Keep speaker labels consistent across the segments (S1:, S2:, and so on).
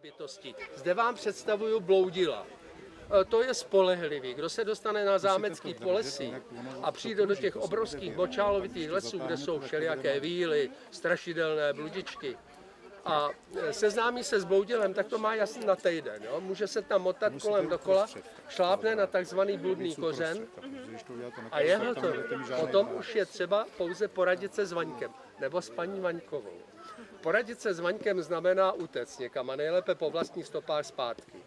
S1: bytosti. Zde vám představuju bloudila. To je spolehlivý. Kdo se dostane na zámecký polesí a přijde do těch obrovských močálovitých lesů, kde jsou všelijaké víly, strašidelné bludičky, a seznámí se s bloudilem, tak to má jasný na týden. Jo? Může se tam motat kolem dokola, šlápne na takzvaný bludný kořen a je hotový. Potom už je třeba pouze poradit se s Vaňkem nebo s paní Vaňkovou. Poradit se s Vaňkem znamená utéct někam a nejlépe po vlastních stopách zpátky.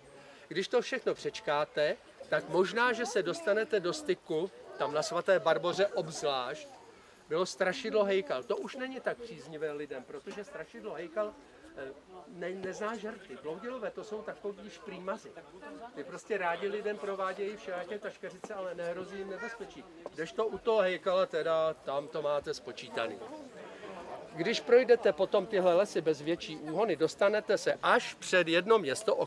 S1: Když to všechno přečkáte, tak možná, že se dostanete do styku, tam na svaté Barboře obzvlášť, bylo strašidlo Hejkal. To už není tak příznivé lidem, protože strašidlo Hejkal nezná žerty. Bloudilové to jsou takový šprýmaři. Ty prostě rádi lidem provádějí všelijaké taškařice, ale nehrozí jim nebezpečí. Kdežto u toho Hejkala teda tam to máte spočítaný. Když projdete potom tyhle lesy bez větší úhony, dostanete se až před jedno město, o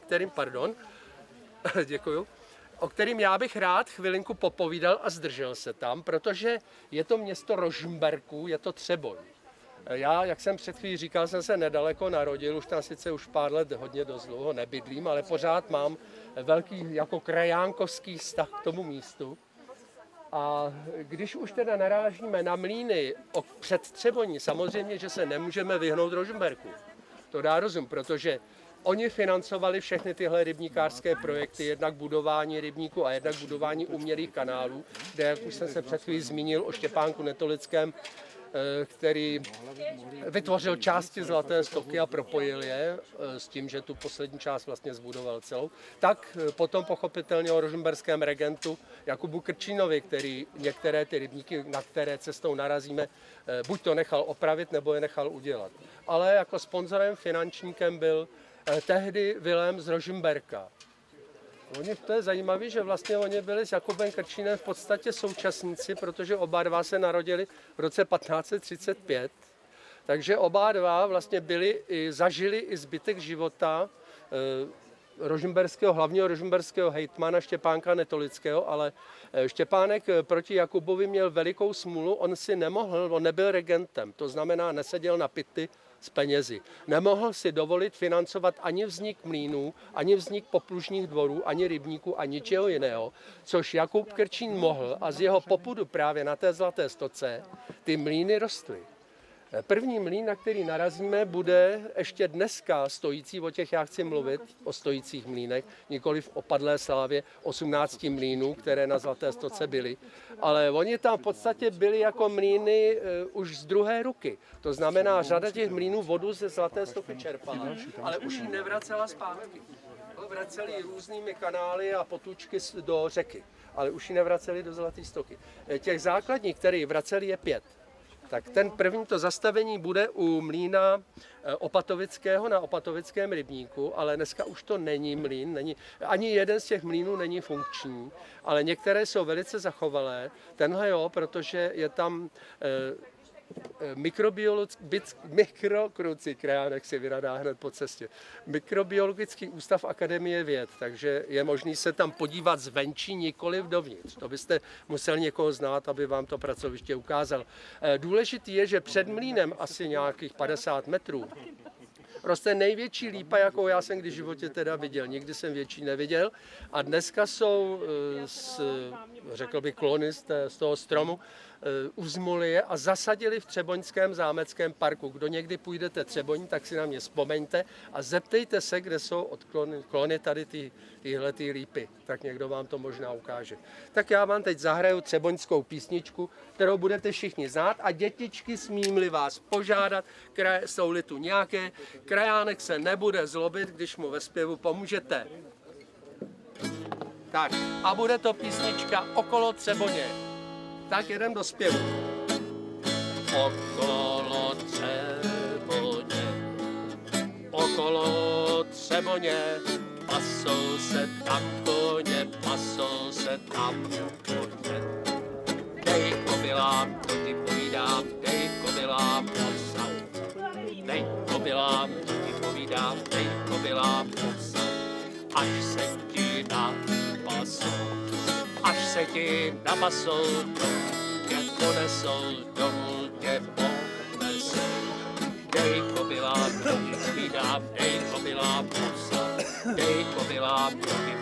S1: kterým já bych rád chvilinku popovídal a zdržel se tam, protože je to město Rožmberků, je to Třeboň. Já, jak jsem před chvílí říkal, jsem se nedaleko narodil, už tam sice už pár let hodně dost dlouho nebydlím, ale pořád mám velký jako krajánkovský vztah k tomu místu. A když už teda narážíme na mlýny před Třeboní, samozřejmě, že se nemůžeme vyhnout Rožmberku. To dá rozum, protože oni financovali všechny tyhle rybníkářské projekty, jednak budování rybníku a jednak budování umělých kanálů, kde, jak už jsem se před chvílí zmínil o Štěpánku Netolickém, který vytvořil části Zlaté stoky a propojil je s tím, že tu poslední část vlastně zbudoval celou, tak potom pochopitelně o rožmberském regentu Jakubu Krčínovi, který některé ty rybníky, na které cestou narazíme, buď to nechal opravit, nebo je nechal udělat. Ale jako sponzorem, finančníkem byl tehdy Vilém z Rožmberka. To je zajímavé, že vlastně oni byli s Jakubem Krčínem v podstatě současníci, protože oba dva se narodili v roce 1535. Takže oba dva vlastně zažili i zbytek života hlavního rožmberského hejtmana Štěpánka Netolického, ale Štěpánek proti Jakubovi měl velikou smůlu, on nebyl regentem, to znamená neseděl na pyty s penězi. Nemohl si dovolit financovat ani vznik mlýnů, ani vznik poplužních dvorů, ani rybníků a ničeho jiného, což Jakub Krčín mohl a z jeho popudu právě na té Zlaté stoce ty mlýny rostly. První mlýn, na který narazíme, bude ještě dneska stojící, o těch já chci mluvit, o stojících mlýnech, nikoliv o padlé slávě 18 mlýnů, které na Zlaté stoce byly. Ale oni tam v podstatě byli jako mlýny už z druhé ruky. To znamená, řada těch mlýnů vodu ze Zlaté stoky čerpala, ale už ji nevracela zpátky. Vraceli různými kanály a potůčky do řeky, ale už ji nevraceli do Zlaté stoky. Těch základních, které vraceli, je 5. Tak ten první to zastavení bude u mlýna Opatovického na Opatovickém rybníku, ale dneska už to není mlýn, ani jeden z těch mlýnů není funkční, ale některé jsou velice zachovalé. Tenhle jo, protože je tam krajánek si vyradá hned po cestě. Mikrobiologický ústav Akademie věd, takže je možný se tam podívat zvenčí, nikoliv dovnitř. To byste musel někoho znát, aby vám to pracoviště ukázal. Důležitý je, že před mlýnem asi nějakých 50 metrů roste největší lípa, jakou já jsem kdy v životě teda viděl. Nikdy jsem větší neviděl. A dneska jsou, řekl bych, klony z toho stromu, uzmuli je a zasadili v Třeboňském zámeckém parku. Kdo někdy půjdete Třeboň, tak si na mě vzpomeňte a zeptejte se, kde jsou klony tady tyhle lípy. Tak někdo vám to možná ukáže. Tak já vám teď zahraju třeboňskou písničku, kterou budete všichni znát a dětičky, smím-li vás požádat, jsou-li tu nějaké, krajánek se nebude zlobit, když mu ve zpěvu pomůžete. Tak a bude to písnička Okolo Třeboně. Tak jedem do zpěvu. Okolo Třeboně, pasou se tam koně, pasou se tam koně. Dej kobylám, to ti povídám, dej kobylám osa. Dej kobylám, to ti povídám, dej kobylám osa. Až se ti napasou, tě ponesou, domů tě ponesou. Dej kobylám, kobylá, povídám, dej kobylá pusa, dej kobylá,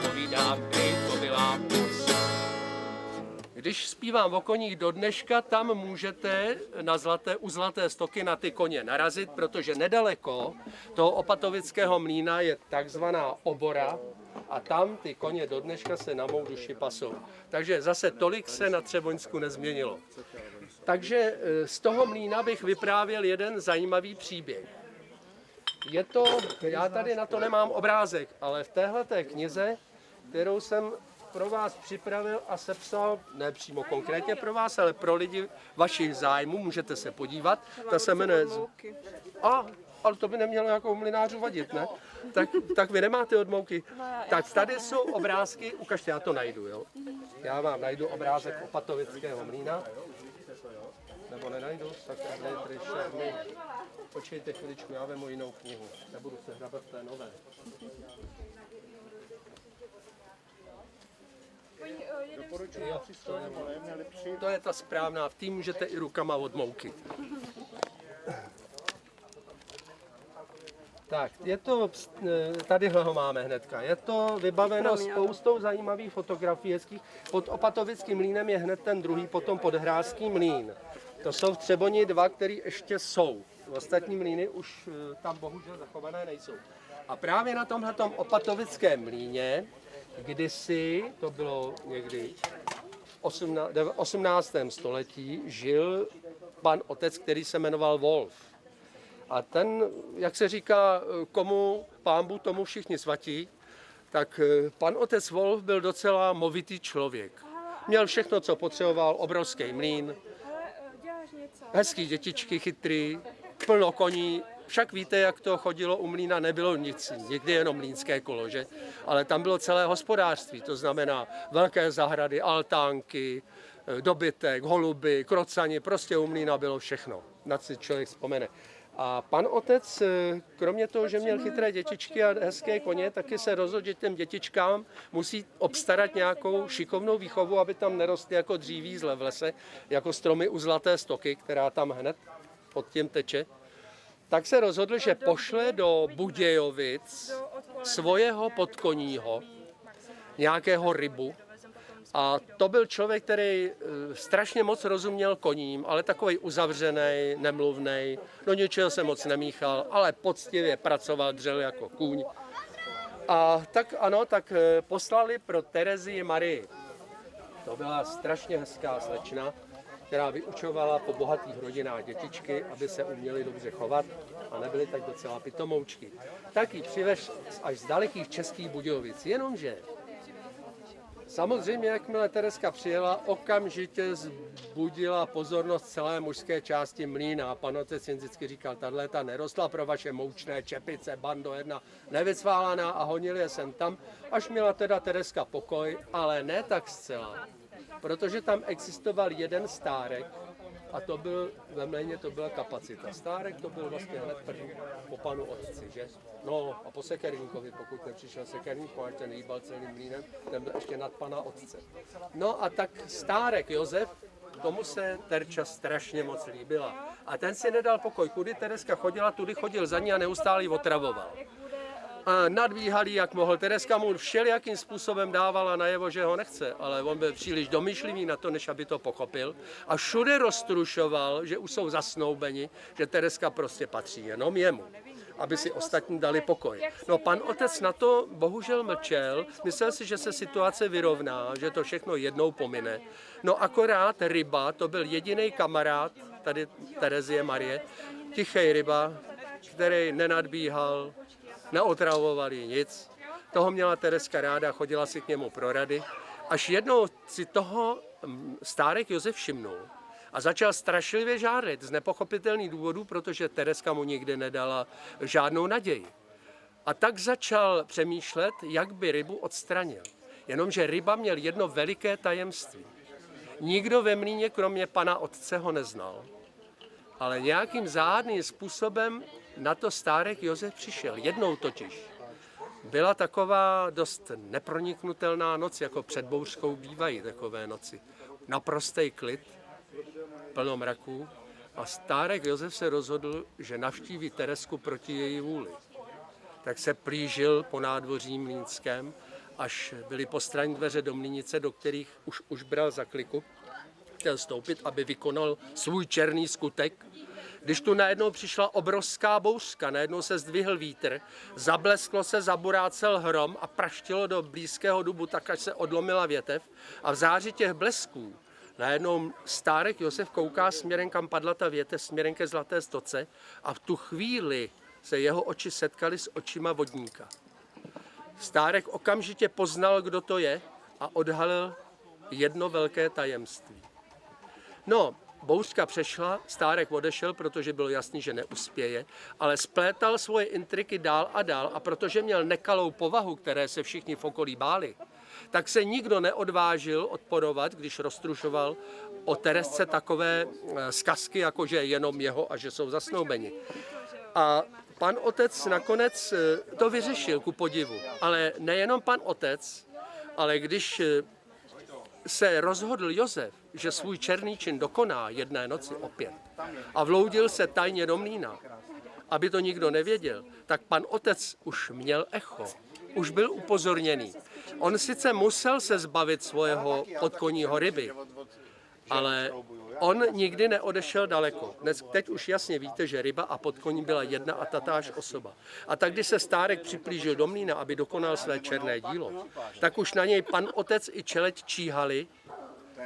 S1: povídám, dej kobylá pusa. Když zpívám o koních do dneška, tam můžete u Zlaté Stoky na ty koně narazit, protože nedaleko toho opatovického mlýna je takzvaná obora a tam ty koně do dneška se na mou duši pasou. Takže zase tolik se na Třeboňsku nezměnilo. Takže z toho mlýna bych vyprávěl jeden zajímavý příběh. Já tady na to nemám obrázek, ale v téhleté knize, kterou jsem pro vás připravil a sepsal, ne přímo konkrétně pro vás, ale pro lidi vašich zájmů, můžete se podívat. Ta se jmenuje... Ale to by nemělo jako mlynářů vadit, ne? Tak vy nemáte odmouky. Tak tady jsou obrázky, ukažte, já to najdu, jo? Já vám najdu obrázek opatovického mlýna. Nebo nenajdu? Tak počkejte chviličku, já vemu jinou knihu. Nebudu se hrabat v té nové. To je ta správná, v tým můžete i rukama odmouky. Tak, je to, tadyhle ho máme hnedka. Je to vybaveno spoustou zajímavých fotografií. Pod opatovickým mlýnem je hned ten druhý, potom Podhráský mlýn. To jsou v Třeboni dva, které ještě jsou. Ostatní mlýny už tam bohužel zachované nejsou. A právě na tomhletom opatovickém mlýně kdysi, to bylo někdy v 18. století, žil pan otec, který se jmenoval Wolf. A ten, jak se říká, komu pánbu, tomu všichni svatí, tak pan otec Wolf byl docela movitý člověk. Měl všechno, co potřeboval, obrovský mlýn, hezký dětičky, chytrý, plno koní. Však víte, jak to chodilo u mlýna, nebylo nic, někdy jenom mlýnské kolo, že? Ale tam bylo celé hospodářství, to znamená velké zahrady, altánky, dobytek, holuby, krocani, prostě u mlýna bylo všechno, na co člověk vzpomene. A pan otec, kromě toho, že měl chytré dětičky a hezké koně, taky se rozhodl, že těm dětičkám musí obstarat nějakou šikovnou výchovu, aby tam nerostly jako dříví zle v lese, jako stromy u Zlaté Stoky, která tam hned pod tím teče. Tak se rozhodl, že pošle do Budějovic svojeho podkoního, nějakého rybu. A to byl člověk, který strašně moc rozuměl koním, ale takový uzavřený, nemluvnej, do ničeho se moc nemíchal, ale poctivě pracoval, dřel jako kůň. A tak ano, tak poslali pro Terezii Marii. To byla strašně hezká slečna, která vyučovala po bohatých rodinách dětičky, aby se uměly dobře chovat a nebyly tak docela pitomoučky. Tak ji přivez až z dalekých českých Budějovic, jenomže samozřejmě, jakmile Tereska přijela, okamžitě zbudila pozornost celé mužské části mlýna. Pan otec jen vždycky říkal, tato nerostla pro vaše moučné čepice, bando jedna nevycválaná a honili je sem tam, až měla teda Tereska pokoj, ale ne tak zcela. Protože tam existoval jeden stárek a to byl, ve mlejně to byla kapacita. Stárek to byl vlastně hned první po panu otci, že? No a po Sekerníkovi, pokud nepřišel Sekerník, ať ten hýbal celým mlýnem, ten byl ještě nad pana otce. No a tak stárek Josef, tomu se Terča strašně moc líbila. A ten si nedal pokoj, kudy Tereska chodila, tudy chodil za ní a neustále ji otravoval. A nadbíhal jí, jak mohl. Tereska mu všelijakým způsobem dávala najevo, že ho nechce, ale on byl příliš domyšlivý na to, než aby to pochopil. A všude roztrušoval, že už jsou zasnoubeni, že Tereska prostě patří jenom jemu, aby si ostatní dali pokoj. No pan otec na to bohužel mlčel, myslel si, že se situace vyrovná, že to všechno jednou pomine. No akorát ryba, to byl jediný kamarád, tady Terezie Marie, tichý ryba, který nenadbíhal, neotravovali nic. Toho měla Tereska ráda, chodila si k němu pro rady. Až jednou si toho stárek Josef všimnul a začal strašlivě žárlit z nepochopitelných důvodů, protože Tereska mu nikdy nedala žádnou naději. A tak začal přemýšlet, jak by rybu odstranil. Jenomže ryba měl jedno veliké tajemství. Nikdo ve mlýně, kromě pana otce, ho neznal. Ale nějakým záhadným způsobem na to stárek Josef přišel. Jednou totiž. Byla taková dost neproniknutelná noc, jako před bouřkou bývají takové noci. Naprostý klid, plno mraků. A Stárek Josef se rozhodl, že navštíví Teresku proti její vůli. Tak se plížil po nádvoří mlýnském, až byly postranní dveře do mlýnice, do kterých už bral za kliku. Chtěl stoupit, aby vykonal svůj černý skutek. Když tu najednou přišla obrovská bouřka, najednou se zdvihl vítr, zablesklo se, zaburácel hrom a praštilo do blízkého dubu tak, až se odlomila větev. A v záři těch blesků najednou Stárek Josef kouká směrem, kam padla ta větev, směrem ke Zlaté stoce a v tu chvíli se jeho oči setkaly s očima vodníka. Stárek okamžitě poznal, kdo to je a odhalil jedno velké tajemství. No, bouřka přešla, Stárek odešel, protože bylo jasný, že neuspěje, ale splétal svoje intriky dál a dál a protože měl nekalou povahu, které se všichni v okolí báli, tak se nikdo neodvážil odporovat, když roztrušoval o Teresce takové zkazky, jako že jenom jeho a že jsou zasnoubeni. A pan otec nakonec to vyřešil, ku podivu. Ale nejenom pan otec, ale když se rozhodl Josef, že svůj černý čin dokoná jedné noci opět a vloudil se tajně do mlýna, aby to nikdo nevěděl, tak pan otec už měl echo, už byl upozorněný. On sice musel se zbavit svého podkoního Ryby, ale on nikdy neodešel daleko. Teď už jasně víte, že Ryba a podkoní byla jedna a tatáž osoba. A tak, když se Stárek připlížil do mlýna, aby dokonal své černé dílo, tak už na něj pan otec i čeleď číhali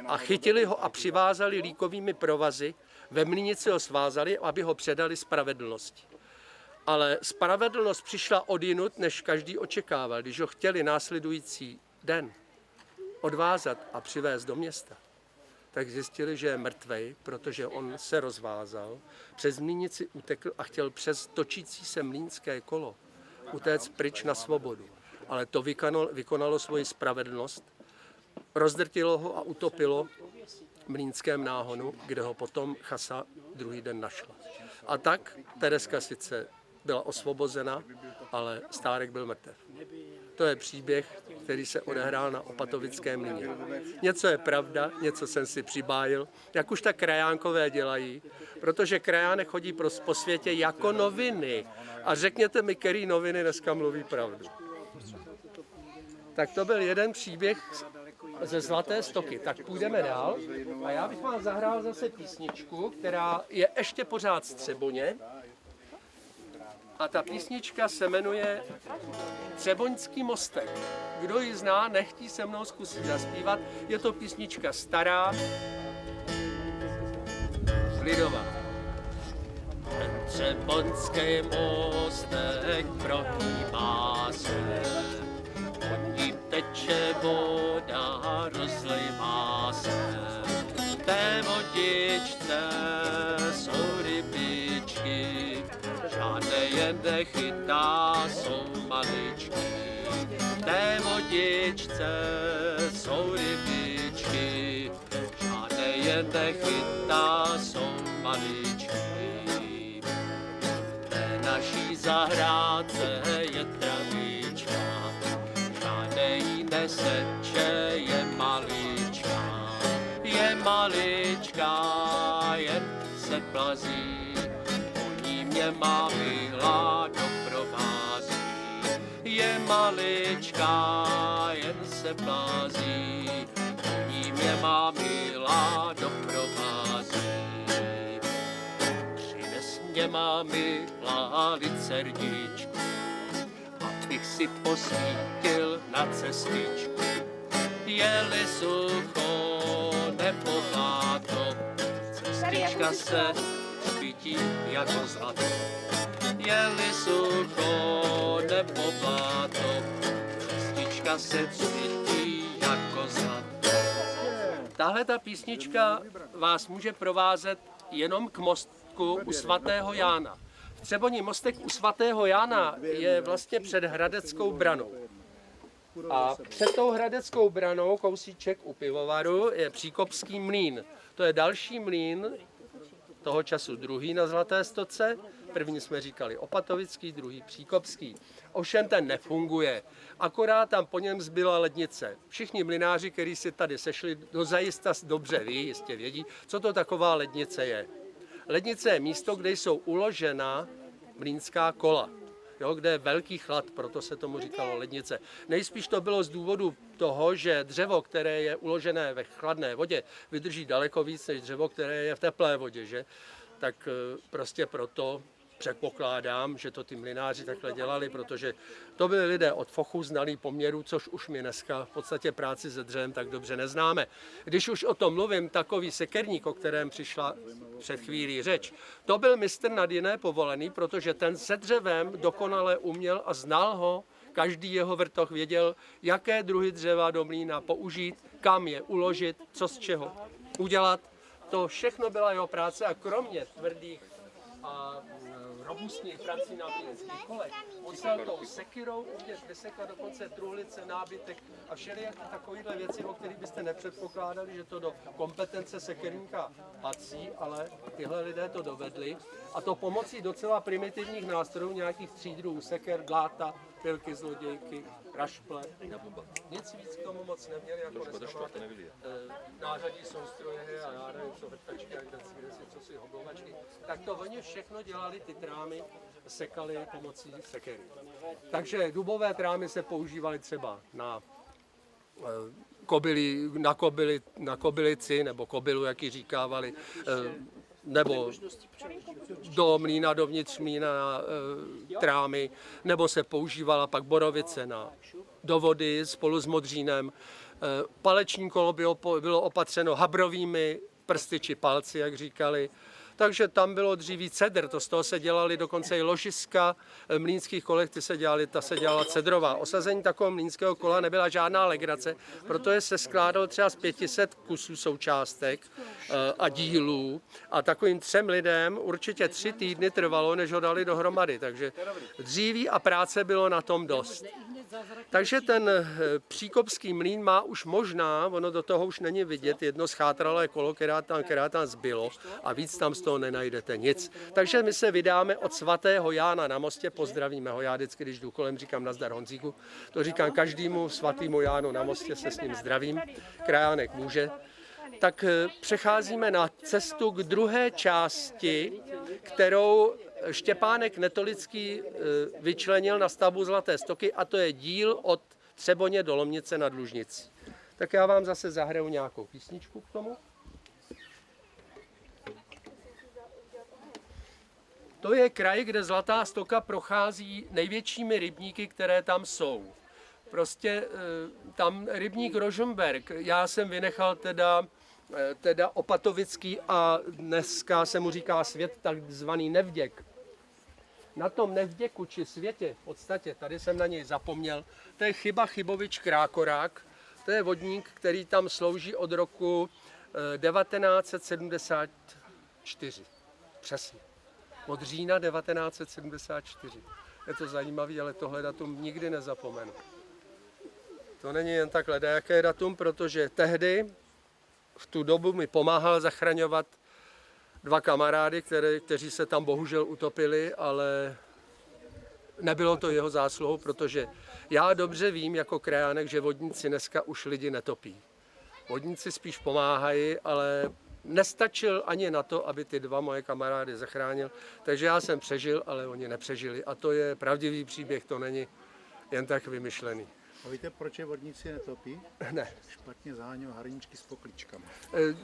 S1: a chytili ho a přivázali líkovými provazy, ve mlýnici ho svázali, aby ho předali spravedlnosti. Ale spravedlnost přišla odjinud, než každý očekával, když ho chtěli následující den odvázat a přivést do města. Tak zjistili, že je mrtvej, protože on se rozvázal, přes mlýnici utekl a chtěl přes točící se mlýnské kolo utéct pryč na svobodu. Ale to vykonalo svoji spravedlnost, rozdrtilo ho a utopilo v mlýnském náhonu, kde ho potom chasa druhý den našla. A tak Tereska sice byla osvobozena, ale Stárek byl mrtev. To je příběh, který se odehrál na Opatovickém mlýně. Něco je pravda, něco jsem si přibájil, jak už tak krajánkové dělají, protože krajánek chodí po světě jako noviny. A řekněte mi, který noviny dneska mluví pravdu. Tak to byl jeden příběh ze Zlaté stoky. Tak půjdeme dál a já bych vám zahrál zase písničku, která je ještě pořád z Třeboně. A ta písnička se jmenuje Třeboňský mostek. Kdo ji zná, nechtí se mnou zkusit zaspívat. Je to písnička stará, lidová. Ten Třeboňský mostek prohýbá se, pod ním teče voda, rozlivá se. V té vodičce jsou rybičky, žádné je nechytá, jsou maličky. V té vodičce jsou rybičky, žádné je nechytá, jsou maličky. V té naší zahrádce je travička, žádné jí neseče, je malička. Je malička, jen se plazí, mě má milá doprovází. Je maličká, jen se plází, po ní mě má milá doprovází. Přines mě má milá licerničku, abych si posvítil na cestičku. Je-li sucho nebo vláto, cestička se svítí jako zlato. Je-li sucho nebo bláto, cestička se svítí jako zlato. Tahle ta písnička vás může provázet jenom k mostku u svatého Jána. V Třeboni mostek u svatého Jána je vlastně před Hradeckou branou. A před tou Hradeckou branou, kousíček u pivovaru, je Příkopský mlýn. To je další mlýn, toho času druhý na Zlaté stoce. První jsme říkali Opatovický, druhý Příkopský. Ovšem ten nefunguje. Akorát tam po něm zbyla lednice. Všichni mlynáři, kteří si tady sešli, dozajista dobře ví, jistě vědí, co to taková lednice je. Lednice je místo, kde jsou uložena mlýnská kola. Jo, kde je velký chlad, proto se tomu říkalo lednice. Nejspíš to bylo z důvodu toho, že dřevo, které je uložené ve chladné vodě, vydrží daleko víc než dřevo, které je v teplé vodě, že? Tak prostě proto předpokládám, že to ty mlynáři takhle dělali, protože to byli lidé od fochu, znalí poměrů, což už my dneska v podstatě práci se dřevem tak dobře neznáme. Když už o tom mluvím, takový sekerník, o kterém přišla před chvílí řeč, to byl mistr nad jiné povolený, protože ten se dřevem dokonale uměl a znal ho, každý jeho vrtoch věděl, jaké druhy dřeva do mlýna použít, kam je uložit, co z čeho udělat. To všechno byla jeho práce a kromě tvrdých a robustních prací na mlýnských kolech musel tou sekyrou umět vysekat dokonce truhlice, nábytek a všelijaké takovéhle věci, o kterých byste nepředpokládali, že to do kompetence sekerníka patří, ale tyhle lidé to dovedli. A to pomocí docela primitivních nástrojů, nějakých 3 druhů seker, dláta, pilky, zlodějky, rašple. Nic víc k tomu moc neměli, jako dneska máte nářadí soustroje a já nevím, co vrtačky, co si hoblovačky. Tak to oni všechno dělali, ty trámy sekali pomocí sekery. Takže dubové trámy se používaly třeba na kobylici, nebo kobylu, jak ji říkávali, nebo do mlýna, dovnitř mlýna na trámy, nebo se používala pak borovice do vody spolu s modřínem. Paleční kolo bylo opatřeno habrovými prsty či palci, jak říkali. Takže tam bylo dříví cedr, z toho se dělali dokonce i ložiska mlýnských kolech, ta se dělala cedrová. Osazení takového mlýnského kola nebyla žádná legrace, protože se skládalo třeba z 500 kusů součástek a dílů a takovým 3 lidem určitě 3 týdny trvalo, než ho dali dohromady, takže dříví a práce bylo na tom dost. Takže ten příkopský mlýn má už možná, ono do toho už není vidět, jedno schátralé kolo, která tam zbylo a víc tam z toho nenajdete nic. Takže my se vydáme od svatého Jána na Mostě, pozdravíme ho, já vždycky, když jdu kolem, říkám nazdar Honzíku, to říkám každému svatému Jánu na Mostě, se s ním zdravím, krajánek může. Tak přecházíme na cestu k druhé části, kterou Štěpánek Netolický vyčlenil na stavbu Zlaté Stoky, a to je díl od Třeboně do Lomnice nad Lužnicí. Tak já vám zase zahraju nějakou písničku k tomu. To je kraj, kde Zlatá Stoka prochází největšími rybníky, které tam jsou. Prostě tam rybník Rožmberk, já jsem vynechal teda Opatovický a dneska se mu říká svět, takzvaný Nevděk. Na tom Nevděku či světě, v podstatě, tady jsem na něj zapomněl, to je Chybovič Krákorák, to je vodník, který tam slouží od roku 1974. Přesně. Od října 1974. Je to zajímavé, ale tohle datum nikdy nezapomenu. To není jen tak ledajaké datum, protože tehdy v tu dobu mi pomáhal zachraňovat 2 kamarády, kteří se tam bohužel utopili, ale nebylo to jeho zásluhou, protože já dobře vím jako krajánek, že vodníci dneska už lidi netopí. Vodníci spíš pomáhají, ale nestačil ani na to, aby ty 2 moje kamarády zachránil. Takže já jsem přežil, ale oni nepřežili. A to je pravdivý příběh, to není jen tak vymyšlený.
S2: A víte, proč je vodníci netopí?
S1: Ne.
S2: Špatně zaháněl hrníčky s pokličkami.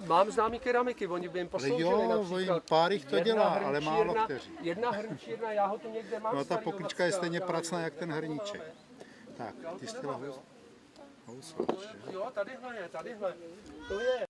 S1: Mám známý keramiky, oni by jim posloužili například.
S2: Pár jich to dělá, ale málo kteří.
S1: Jedna hrnčírna, já ho tu někde mám.
S2: No ta poklička je stejně pracná, jak ten hrníček. Tak, ty jsi chtěla houslat.
S1: Jo, tadyhle je, tadyhle. To je